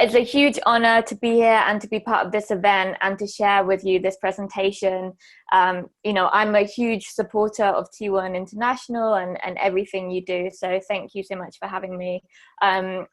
It's a huge honor to be here and to be part of this event and to share with you this presentation. I'm a huge supporter of T1 International and everything you do. So thank you so much for having me. I'm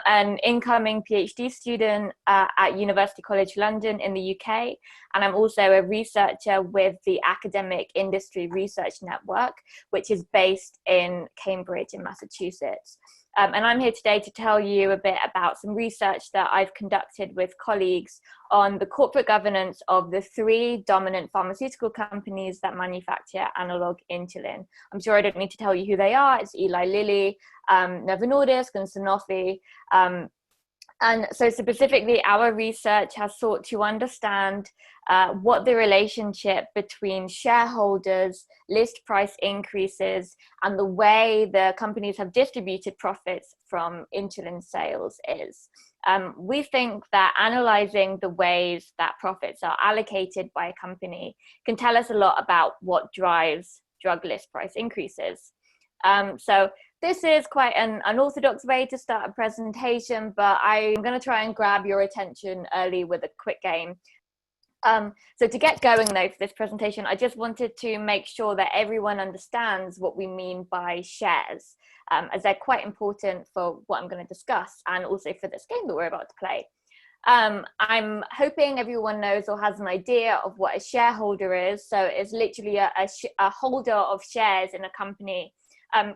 an incoming PhD student at University College London in the UK. And I'm also a researcher with the Academic Industry Research Network, which is based in Cambridge in Massachusetts. And I'm here today to tell you a bit about some research that I've conducted with colleagues on the corporate governance of the 3 dominant pharmaceutical companies that manufacture analog insulin. I'm sure I don't need to tell you who they are. It's Eli Lilly, Novo Nordisk, and Sanofi. And so specifically, our research has sought to understand what the relationship between shareholders, list price increases, and the way the companies have distributed profits from insulin sales is. We think that analyzing the ways that profits are allocated by a company can tell us a lot about what drives drug list price increases. So this is quite an unorthodox way to start a presentation, but I'm going to try and grab your attention early with a quick game. So to get going though for this presentation, I just wanted to make sure that everyone understands what we mean by shares, as they're quite important for what I'm going to discuss and also for this game that we're about to play. I'm hoping everyone knows or has an idea of what a shareholder is. So it's literally a holder of shares in a company.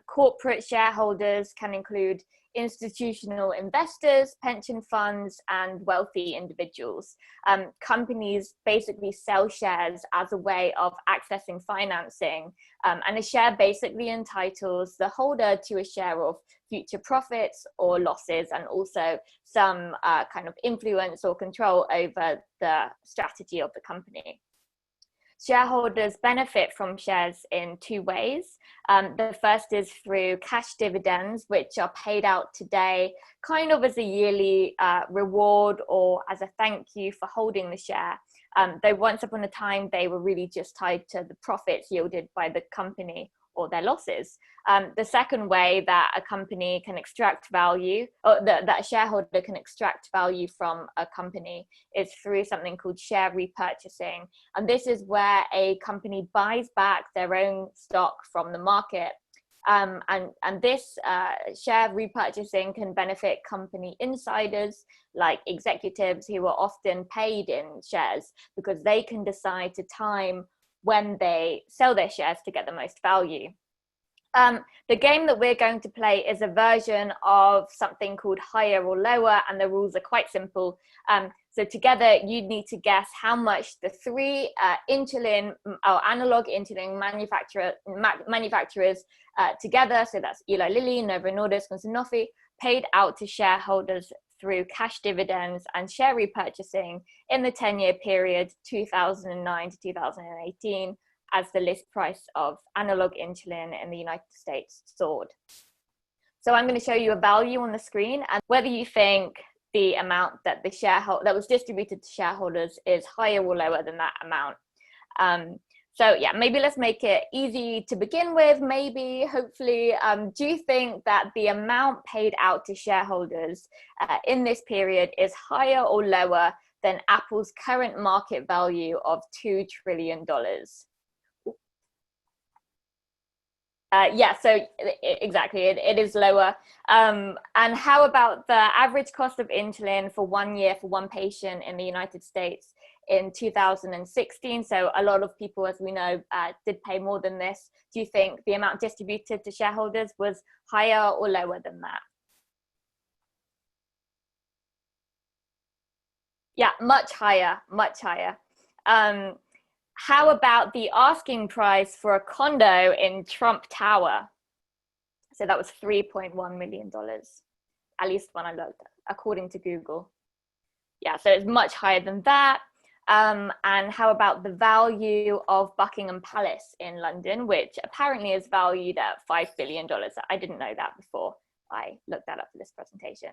Corporate shareholders can include institutional investors, pension funds, and wealthy individuals. Companies basically sell shares as a way of accessing financing, and a share basically entitles the holder to a share of future profits or losses, and also some kind of influence or control over the strategy of the company. Shareholders benefit from shares in 2 ways. The first is through cash dividends, which are paid out today kind of as a yearly reward or as a thank you for holding the share. Though once upon a time, they were really just tied to the profits yielded by the company or their losses. The second way that a company can extract value, or that a shareholder can extract value from a company, is through something called share repurchasing. And this is where a company buys back their own stock from the market. And this share repurchasing can benefit company insiders, like executives who are often paid in shares, because they can decide to time when they sell their shares to get the most value. The game that we're going to play is a version of something called higher or lower, and the rules are quite simple. So together you need to guess how much the 3 insulin or analog insulin manufacturers together, so that's Eli Lilly, Novo Nordisk, and Sanofi, paid out to shareholders through cash dividends and share repurchasing in the 10-year period 2009 to 2018 as the list price of analog insulin in the United States soared. So I'm going to show you a value on the screen, and whether you think the amount that that was distributed to shareholders is higher or lower than that amount. So yeah, maybe let's make it easy to begin with. Maybe, hopefully, do you think that the amount paid out to shareholders in this period is higher or lower than Apple's current market value of $2 trillion? Yeah, so exactly, it is lower. And how about the average cost of insulin for 1 year for one patient in the United States in 2016? So a lot of people, as we know, did pay more than this. Do you think the amount distributed to shareholders was higher or lower than that? Yeah, much higher, much higher. How about the asking price for a condo in Trump Tower? So that was $3.1 million, at least when I looked, according to Google. Yeah, so it's much higher than that. And how about the value of Buckingham Palace in London, which apparently is valued at $5 billion. I didn't know that before I looked that up for this presentation.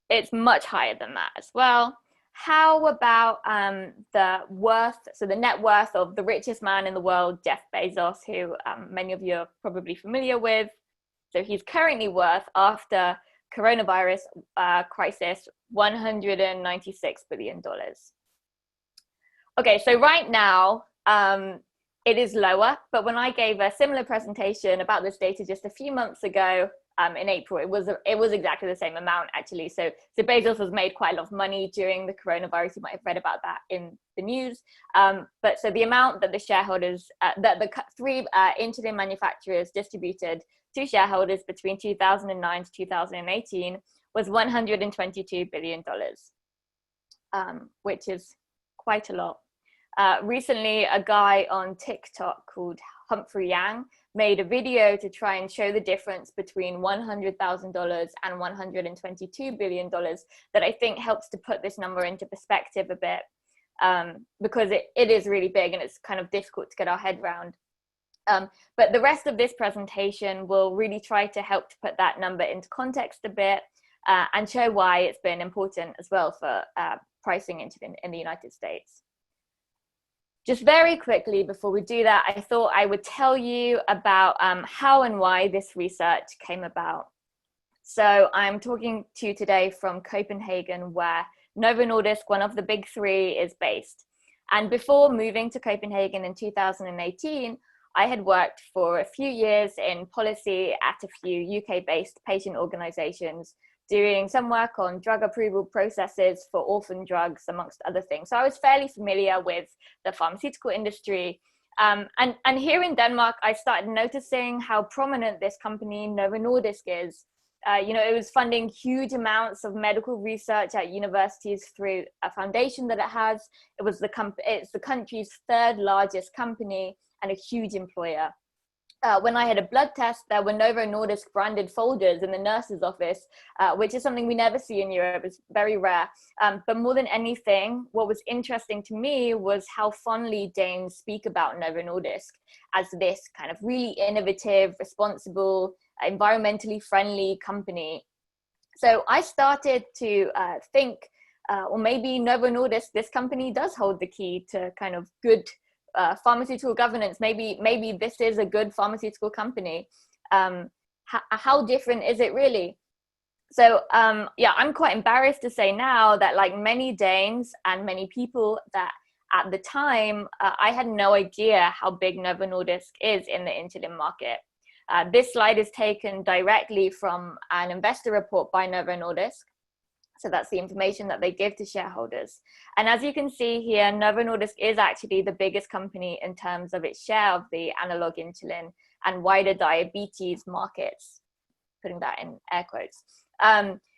It's much higher than that as well. How about the net worth of the richest man in the world, Jeff Bezos, who many of you are probably familiar with. So he's currently worth, after coronavirus crisis, $196 billion. Okay, so right now, it is lower, but when I gave a similar presentation about this data just a few months ago, in April, it was exactly the same amount actually. So Bezos has made quite a lot of money during the coronavirus. You might have read about that in the news. But so the amount that the shareholders, that the three insulin manufacturers distributed to shareholders between 2009 to 2018 was $122 billion, which is quite a lot. Recently, a guy on TikTok called Humphrey Yang made a video to try and show the difference between $100,000 and $122 billion that I think helps to put this number into perspective a bit, because it is really big and it's kind of difficult to get our head around. But the rest of this presentation will really try to help to put that number into context a bit, and show why it's been important as well for pricing insulin in the United States. Just very quickly before we do that, I thought I would tell you about how and why this research came about. So I'm talking to you today from Copenhagen, where Novo Nordisk, one of the big three, is based. And before moving to Copenhagen in 2018, I had worked for a few years in policy at a few UK-based patient organizations, doing some work on drug approval processes for orphan drugs, amongst other things. So I was fairly familiar with the pharmaceutical industry. And here in Denmark, I started noticing how prominent this company, Novo Nordisk, is. It was funding huge amounts of medical research at universities through a foundation that it has. It's the country's third largest company and a huge employer. When I had a blood test, there were Novo Nordisk branded folders in the nurse's office, which is something we never see in Europe. It's very rare. But more than anything, what was interesting to me was how fondly Danes speak about Novo Nordisk as this kind of really innovative, responsible, environmentally friendly company. So I started to think, or maybe Novo Nordisk, this company does hold the key to kind of good pharmaceutical governance. Maybe this is a good pharmaceutical company. How different is it really? So I'm quite embarrassed to say now that, like many Danes and many people, that at the time I had no idea how big Novo Nordisk is in the insulin market. This slide is taken directly from an investor report by Novo Nordisk. So that's the information that they give to shareholders. And as you can see here, Novo Nordisk is actually the biggest company in terms of its share of the analog insulin and wider diabetes markets, putting that in air quotes.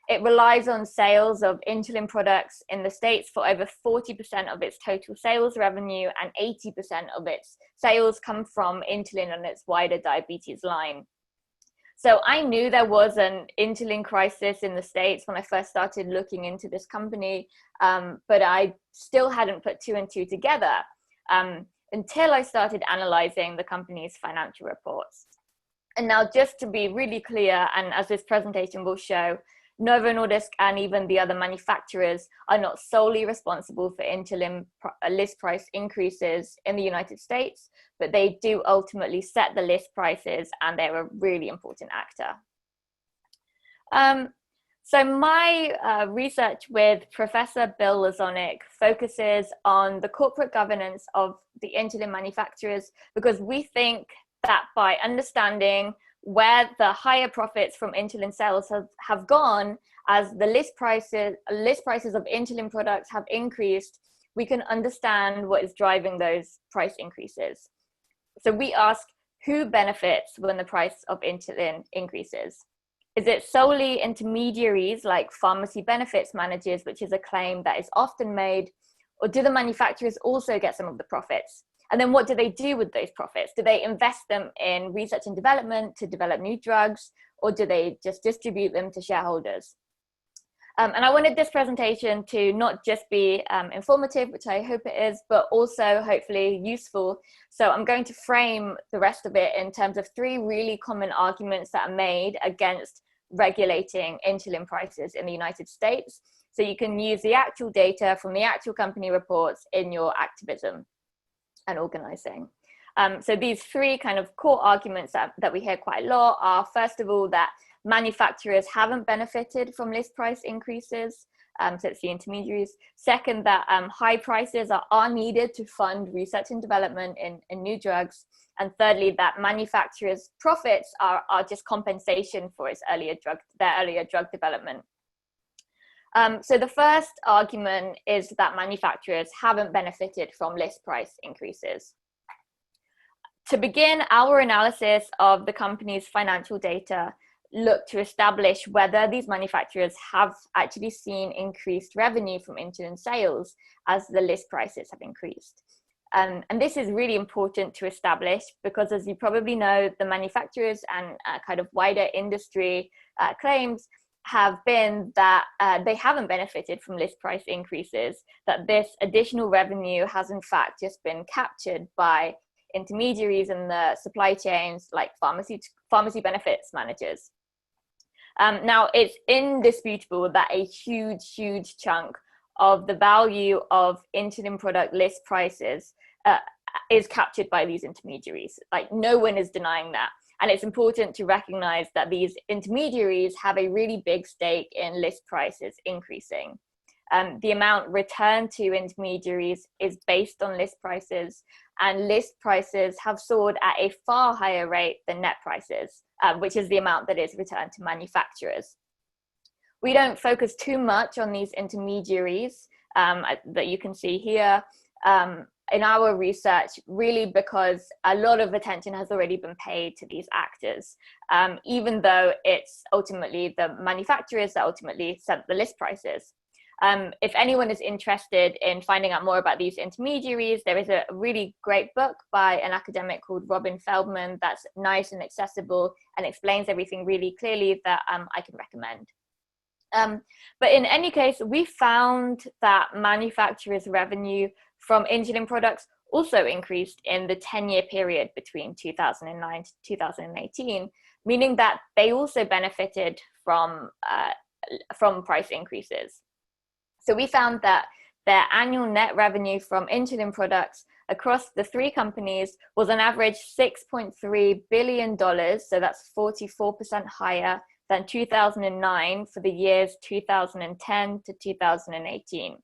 It relies on sales of insulin products in the States for over 40% of its total sales revenue, and 80% of its sales come from insulin and its wider diabetes line. So I knew there was an insulin crisis in the States when I first started looking into this company, but I still hadn't put two and two together until I started analyzing the company's financial reports. And now, just to be really clear, and as this presentation will show, Novo Nordisk and even the other manufacturers are not solely responsible for insulin list price increases in the United States, but they do ultimately set the list prices, and they're a really important actor. So my research with Professor Bill Lazonik focuses on the corporate governance of the insulin manufacturers, because we think that by understanding where the higher profits from insulin sales have gone as the list prices of insulin products have increased, we can understand what is driving those price increases. So we ask, who benefits when the price of insulin increases? Is it solely intermediaries like pharmacy benefits managers, which is a claim that is often made, or do the manufacturers also get some of the profits? And then what do they do with those profits? Do they invest them in research and development to develop new drugs, or do they just distribute them to shareholders? And I wanted this presentation to not just be informative, which I hope it is, but also hopefully useful. So I'm going to frame the rest of it in terms of three really common arguments that are made against regulating insulin prices in the United States. So you can use the actual data from the actual company reports in your activism and organizing. So these three kind of core arguments that we hear quite a lot are, first of all, that manufacturers haven't benefited from list price increases. So it's the intermediaries. Second, that high prices are needed to fund research and development in new drugs. And thirdly, that manufacturers' profits are just compensation for their earlier drug development. So the first argument is that manufacturers haven't benefited from list price increases. To begin, our analysis of the company's financial data looked to establish whether these manufacturers have actually seen increased revenue from insulin sales as the list prices have increased. And this is really important to establish because, as you probably know, the manufacturers and kind of wider industry claims have been that they haven't benefited from list price increases, that this additional revenue has in fact just been captured by intermediaries in the supply chains like pharmacy benefits managers. Now, it's indisputable that a huge chunk of the value of insulin product list prices is captured by these intermediaries. Like, no one is denying that. And it's important to recognize that these intermediaries have a really big stake in list prices increasing. The amount returned to intermediaries is based on list prices, and list prices have soared at a far higher rate than net prices, which is the amount that is returned to manufacturers. We don't focus too much on these intermediaries that you can see here in our research, really because a lot of attention has already been paid to these actors, even though it's ultimately the manufacturers that ultimately set the list prices. If anyone is interested in finding out more about these intermediaries, there is a really great book by an academic called Robin Feldman that's nice and accessible and explains everything really clearly that I can recommend. But in any case, we found that manufacturers' revenue from insulin products also increased in the 10-year period between 2009 to 2018, meaning that they also benefited from price increases. So we found that their annual net revenue from insulin products across the three companies was on average $6.3 billion. So that's 44% higher than 2009 for the years 2010 to 2018.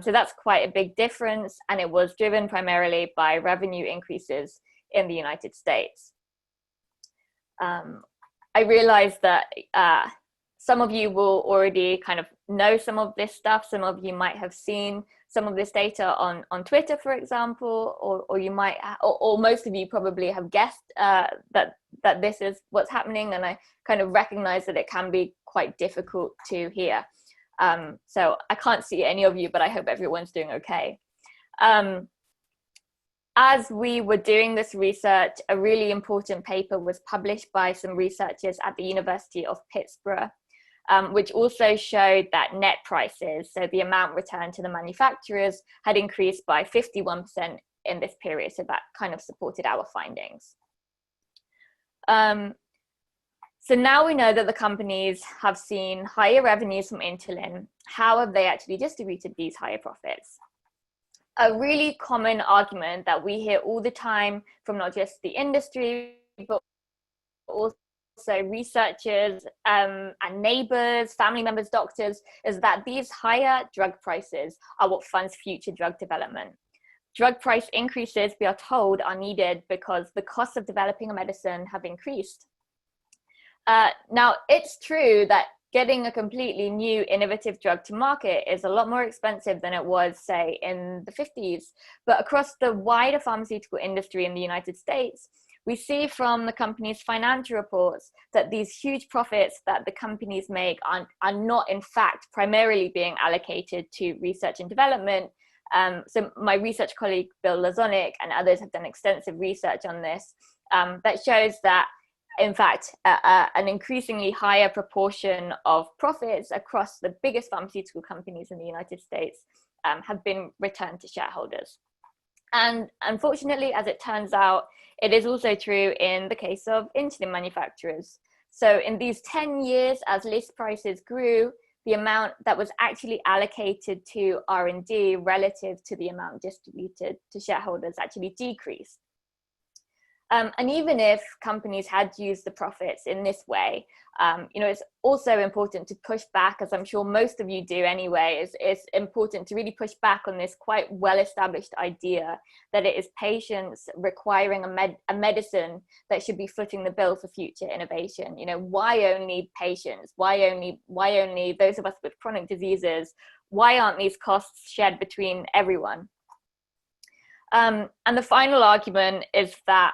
So that's quite a big difference, and it was driven primarily by revenue increases in the United States. I realize that some of you will already kind of know some of this stuff. Some of you might have seen some of this data on Twitter, for example, or you might, or most of you probably have guessed that this is what's happening. And I kind of recognize that it can be quite difficult to hear. So I can't see any of you, but I hope everyone's doing okay. As we were doing this research, a really important paper was published by some researchers at the University of Pittsburgh, which also showed that net prices, so the amount returned to the manufacturers, had increased by 51% in this period. So that kind of supported our findings. So now we know that the companies have seen higher revenues from insulin. How have they actually distributed these higher profits? A really common argument that we hear all the time from not just the industry, but also researchers and neighbors, family members, doctors, is that these higher drug prices are what funds future drug development. Drug price increases, we are told, are needed because the costs of developing a medicine have increased. Now, it's true that getting a completely new innovative drug to market is a lot more expensive than it was, say, in the 50s. But across the wider pharmaceutical industry in the United States, we see from the company's financial reports that these huge profits that the companies make are not, in fact, primarily being allocated to research and development. So my research colleague, Bill Lazonik, and others have done extensive research on this that shows that, in fact, an increasingly higher proportion of profits across the biggest pharmaceutical companies in the United States have been returned to shareholders. And unfortunately, as it turns out, it is also true in the case of insulin manufacturers. So in these 10 years, as list prices grew, the amount that was actually allocated to R&D relative to the amount distributed to shareholders actually decreased. And even if companies had used the profits in this way, it's also important to push back, as I'm sure most of you do anyway. It's important to really push back on this quite well-established idea that it is patients requiring a medicine that should be footing the bill for future innovation. Why only patients? Why only those of us with chronic diseases? Why aren't these costs shared between everyone? And the final argument is that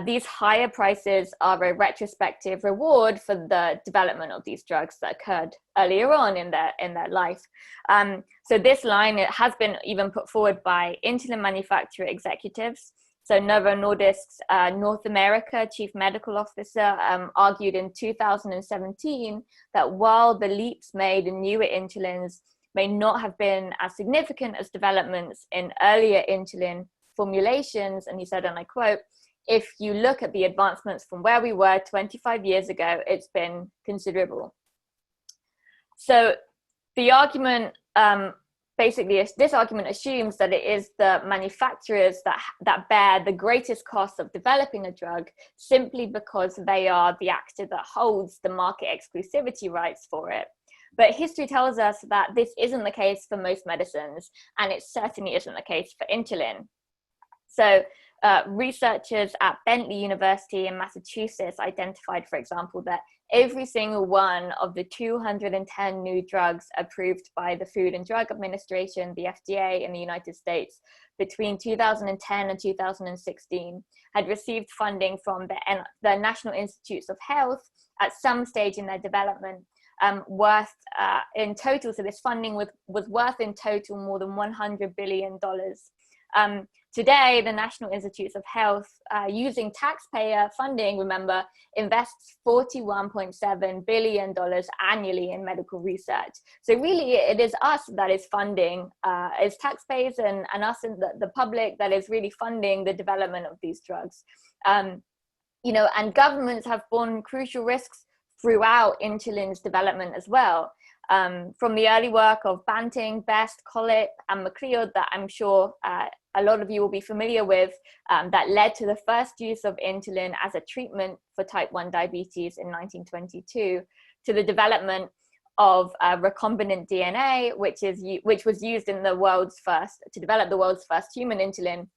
these higher prices are a retrospective reward for the development of these drugs that occurred earlier on in their life. So this line, it has been even put forward by insulin manufacturer executives. So Novo Nordisk's North America Chief Medical Officer argued in 2017 that while the leaps made in newer insulins may not have been as significant as developments in earlier insulin formulations, and he said, and I quote, "If you look at the advancements from where we were 25 years ago, it's been considerable." So the argument, basically, this argument assumes that it is the manufacturers that bear the greatest cost of developing a drug simply because they are the actor that holds the market exclusivity rights for it. But history tells us that this isn't the case for most medicines, and it certainly isn't the case for insulin. So researchers at Bentley University in Massachusetts identified, for example, that every single one of the 210 new drugs approved by the Food and Drug Administration, the FDA, in the United States between 2010 and 2016 had received funding from the National Institutes of Health at some stage in their development, worth in total, so this funding was worth in total more than $100 billion. Today, the National Institutes of Health, using taxpayer funding, remember, invests $41.7 billion annually in medical research. So really, it is us that is funding, it's taxpayers and us and the public that is really funding the development of these drugs. And governments have borne crucial risks throughout insulin's development as well. From the early work of Banting, Best, Collett, and MacLeod, that I'm sure a lot of you will be familiar with, that led to the first use of insulin as a treatment for type 1 diabetes in 1922, to the development of recombinant DNA, which was used in to develop the world's first human insulin.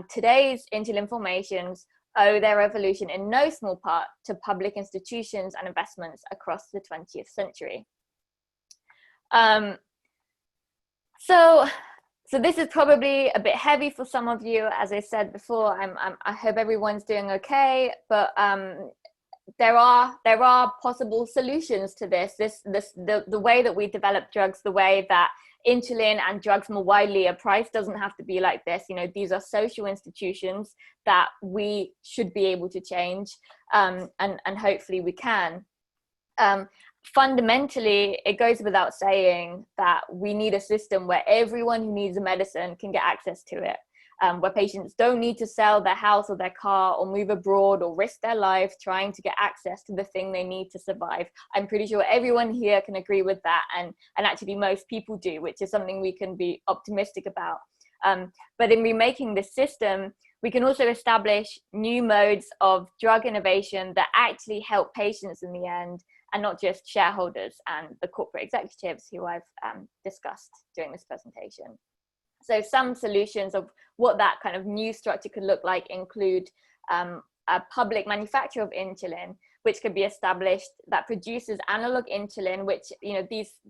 Today's insulin formations owe their evolution in no small part to public institutions and investments across the 20th century. So this is probably a bit heavy for some of you. As I said before, I hope everyone's doing okay, but there are possible solutions to this. The way that we develop drugs, the way that insulin and drugs more widely are priced doesn't have to be like this. These are social institutions that we should be able to change, and hopefully we can. Fundamentally, it goes without saying that we need a system where everyone who needs a medicine can get access to it, where patients don't need to sell their house or their car or move abroad or risk their life trying to get access to the thing they need to survive. I'm pretty sure everyone here can agree with that, and actually most people do, which is something we can be optimistic about. But in remaking this system, we can also establish new modes of drug innovation that actually help patients in the end, and not just shareholders and the corporate executives who I've discussed during this presentation. So some solutions of what that kind of new structure could look like include a public manufacturer of insulin, which could be established, that produces analog insulin, which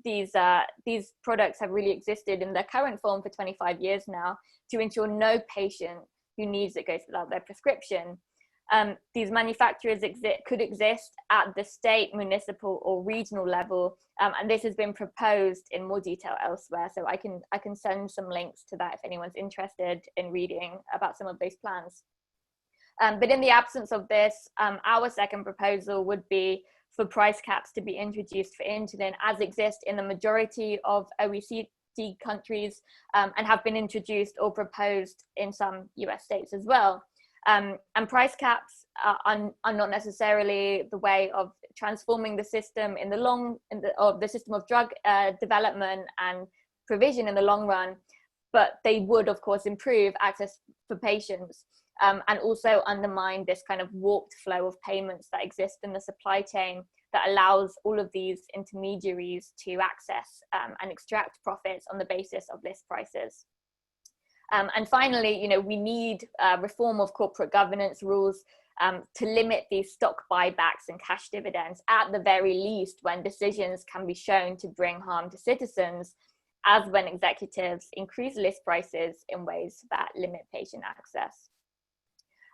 these products have really existed in their current form for 25 years now, to ensure no patient who needs it goes without their prescription. These manufacturers could exist at the state, municipal, or regional level, and this has been proposed in more detail elsewhere. So I can send some links to that if anyone's interested in reading about some of those plans. But in the absence of this, our second proposal would be for price caps to be introduced for insulin, as exist in the majority of OECD countries, and have been introduced or proposed in some US states as well. And price caps are not necessarily the way of transforming the system the system of drug development and provision in the long run, but they would of course improve access for patients. and also undermine this kind of warped flow of payments that exist in the supply chain that allows all of these intermediaries to access and extract profits on the basis of list prices. And finally, we need reform of corporate governance rules to limit these stock buybacks and cash dividends, at the very least, when decisions can be shown to bring harm to citizens, as when executives increase list prices in ways that limit patient access.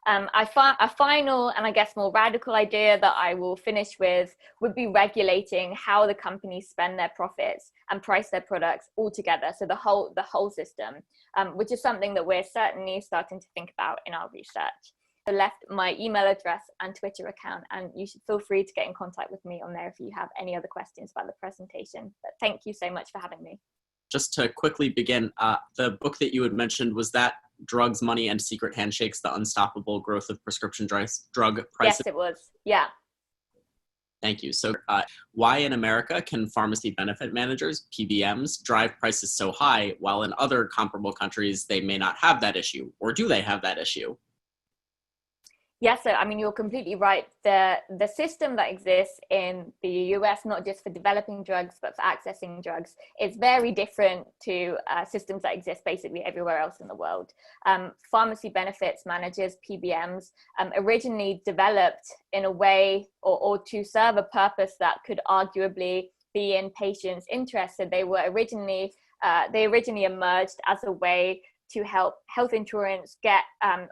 A final and I guess more radical idea that I will finish with would be regulating how the companies spend their profits and price their products altogether. So the whole system, which is something that we're certainly starting to think about in our research. I left my email address and Twitter account, and you should feel free to get in contact with me on there if you have any other questions about the presentation. But thank you so much for having me. Just to quickly begin, the book that you had mentioned, was that Drugs, Money, and Secret Handshakes, The Unstoppable Growth of Prescription Drug Prices? Yes, it was. Yeah. Thank you. So why in America can pharmacy benefit managers, PBMs, drive prices so high, while in other comparable countries they may not have that issue? Or do they have that issue? Yes, so I mean, you're completely right. The system that exists in the US, not just for developing drugs, but for accessing drugs, is very different to systems that exist basically everywhere else in the world. Pharmacy benefits managers, PBMs, originally developed in a way or to serve a purpose that could arguably be in patients' interest. So they originally emerged as a way to help health insurance get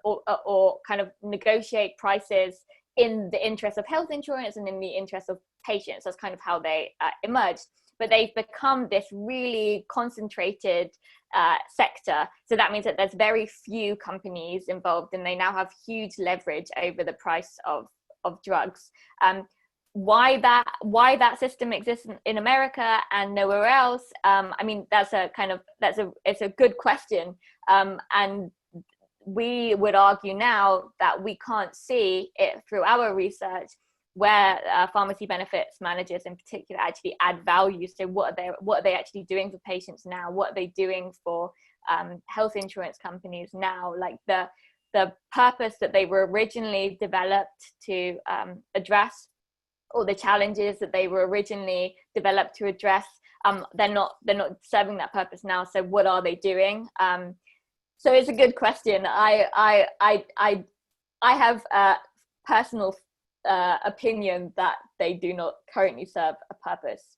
or kind of negotiate prices in the interest of health insurance and in the interest of patients. That's kind of how they emerged. But they've become this really concentrated sector. So that means that there's very few companies involved, and they now have huge leverage over the price of drugs. Why that system exists in America and nowhere else? I mean, it's a good question, and we would argue now that we can't see it through our research where pharmacy benefits managers in particular actually add value. So what are they actually doing for patients now? What are they doing for health insurance companies now? Like the purpose that they were originally developed to address, or the challenges that they were originally developed to address, they're not serving that purpose now. So what are they doing? So it's a good question. I have a personal opinion that they do not currently serve a purpose.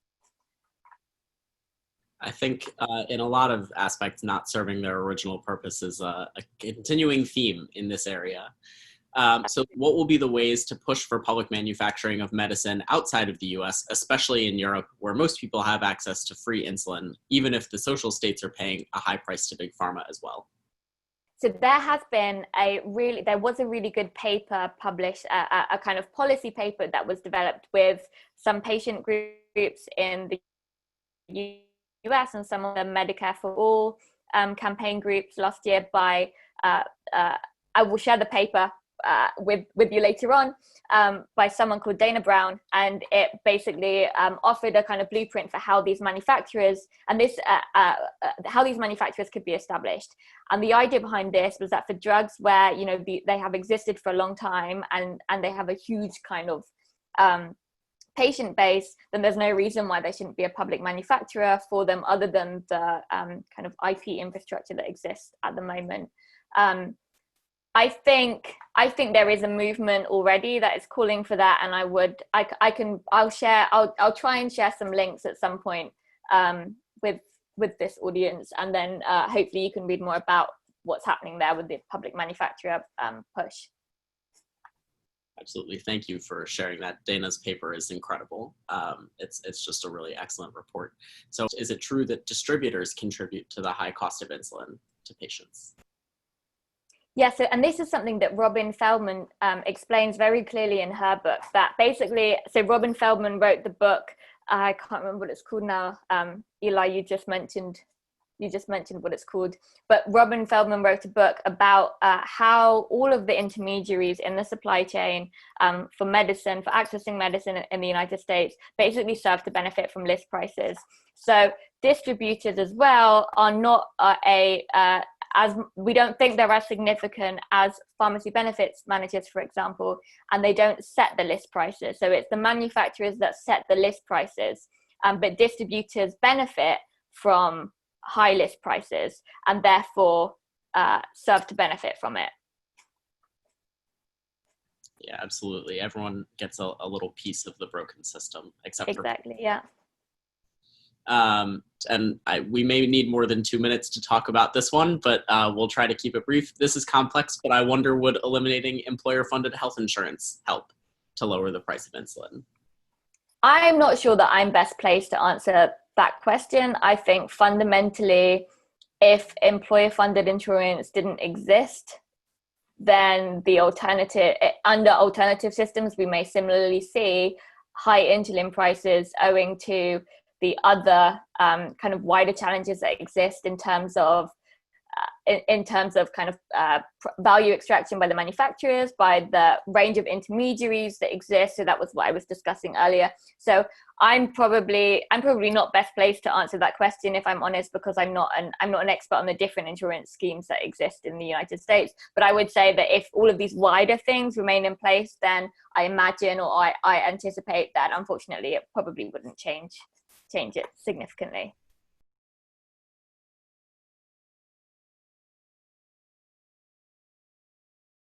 I think in a lot of aspects, not serving their original purpose is a continuing theme in this area. So what will be the ways to push for public manufacturing of medicine outside of the US, especially in Europe, where most people have access to free insulin, even if the social states are paying a high price to big pharma as well? So there was a really good paper published, a kind of policy paper that was developed with some patient groups in the US and some of the Medicare for All campaign groups last year by, I will share the paper with you later on, by someone called Dana Brown, and it basically offered a kind of blueprint for how these manufacturers could be established. And the idea behind this was that for drugs where they have existed for a long time and they have a huge kind of patient base, then there's no reason why there shouldn't be a public manufacturer for them other than the kind of IP infrastructure that exists at the moment. I think there is a movement already that is calling for that, and I'll try and share some links at some point with this audience, and then hopefully you can read more about what's happening there with the public manufacturer push. Absolutely. Thank you for sharing that. Dana's paper is incredible. It's just a really excellent report. So is it true that distributors contribute to the high cost of insulin to patients? Yeah, and this is something that Robin Feldman explains very clearly in her book, that basically, so Robin Feldman wrote the book, I can't remember what it's called now. Eli, you just mentioned what it's called, but Robin Feldman wrote a book about how all of the intermediaries in the supply chain for accessing medicine in the United States basically serve to benefit from list prices. So distributors as well are not as we don't think they're as significant as pharmacy benefits managers, for example, and they don't set the list prices. So it's the manufacturers that set the list prices, but distributors benefit from high list prices and therefore serve to benefit from it. Yeah, absolutely. Everyone gets a little piece of the broken system, except exactly, yeah. And we may need more than 2 minutes to talk about this one, but we'll try to keep it brief. This is complex, but I wonder, would eliminating employer-funded health insurance help to lower the price of insulin? I'm not sure that I'm best placed to answer that question. I think fundamentally, if employer-funded insurance didn't exist, then the under alternative systems, we may similarly see high insulin prices owing to the other kind of wider challenges that exist in terms of kind of value extraction by the manufacturers, by the range of intermediaries that exist. So that was what I was discussing earlier. So I'm probably not best placed to answer that question, if I'm honest, because I'm not an expert on the different insurance schemes that exist in the United States. But I would say that if all of these wider things remain in place, then I imagine, or I anticipate that unfortunately it probably wouldn't change it significantly.